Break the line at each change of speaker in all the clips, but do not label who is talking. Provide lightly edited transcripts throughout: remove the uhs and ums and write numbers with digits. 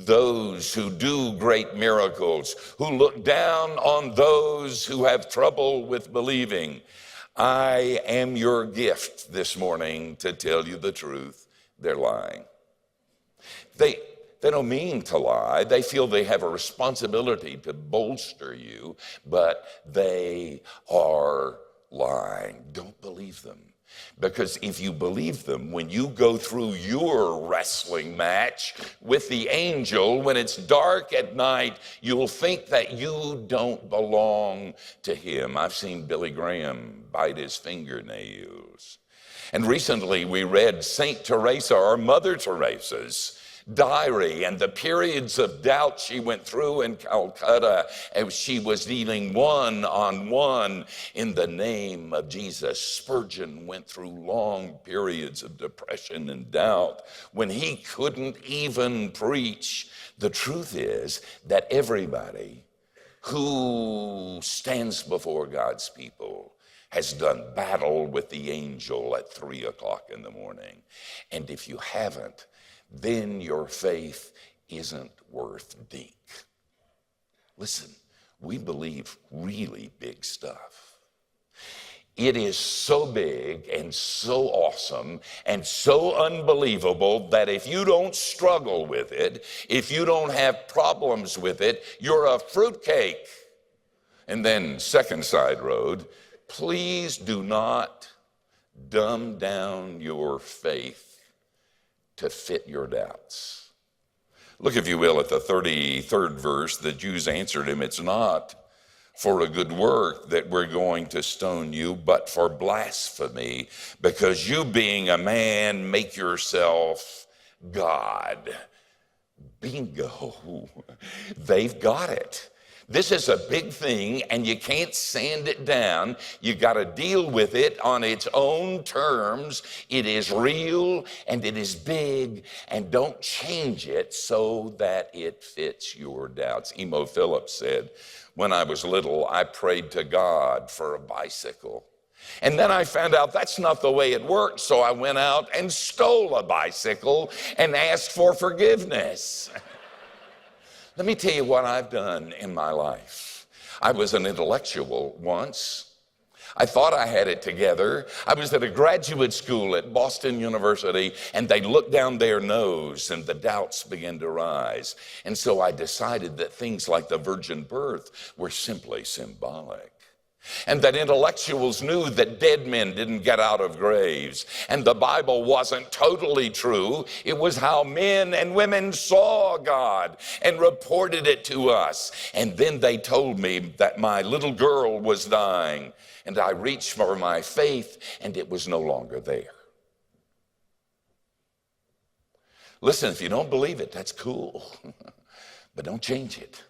those who do great miracles, who look down on those who have trouble with believing. I am your gift this morning to tell you the truth. They're lying. They don't mean to lie. They feel they have a responsibility to bolster you, but they are lying. Don't believe them. Because if you believe them, when you go through your wrestling match with the angel, when it's dark at night, you'll think that you don't belong to him. I've seen Billy Graham bite his fingernails. And recently we read St. Teresa, or Mother Teresa's diary and the periods of doubt she went through in Calcutta as she was dealing one-on-one in the name of Jesus. Spurgeon went through long periods of depression and doubt when he couldn't even preach. The truth is that everybody who stands before God's people has done battle with the angel at 3 o'clock in the morning. And if you haven't, then your faith isn't worth dink. Listen, we believe really big stuff. It is so big and so awesome and so unbelievable that if you don't struggle with it, if you don't have problems with it, you're a fruitcake. And then second side road, please do not dumb down your faith to fit your doubts. Look, if you will, at the 33rd verse. The Jews answered him, it's not for a good work that we're going to stone you, but for blasphemy, because you being a man make yourself God. Bingo. They've got it. This is a big thing, and you can't sand it down. You got to deal with it on its own terms. It is real, and it is big, and don't change it so that it fits your doubts. Emo Phillips said, when I was little, I prayed to God for a bicycle. And then I found out that's not the way it worked, so I went out and stole a bicycle and asked for forgiveness. Let me tell you what I've done in my life. I was an intellectual once. I thought I had it together. I was at a graduate school at Boston University, and they looked down their nose and the doubts began to rise. And so I decided that things like the virgin birth were simply symbolic. And that intellectuals knew that dead men didn't get out of graves. And the Bible wasn't totally true. It was how men and women saw God and reported it to us. And then they told me that my little girl was dying. And I reached for my faith, and it was no longer there. Listen, if you don't believe it, that's cool. But don't change it.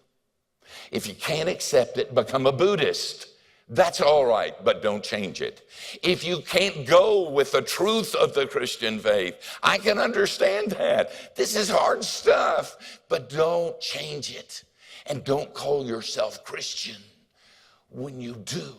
If you can't accept it, become a Buddhist. That's all right, but don't change it. If you can't go with the truth of the Christian faith, I can understand that. This is hard stuff, but don't change it. And don't call yourself Christian when you do.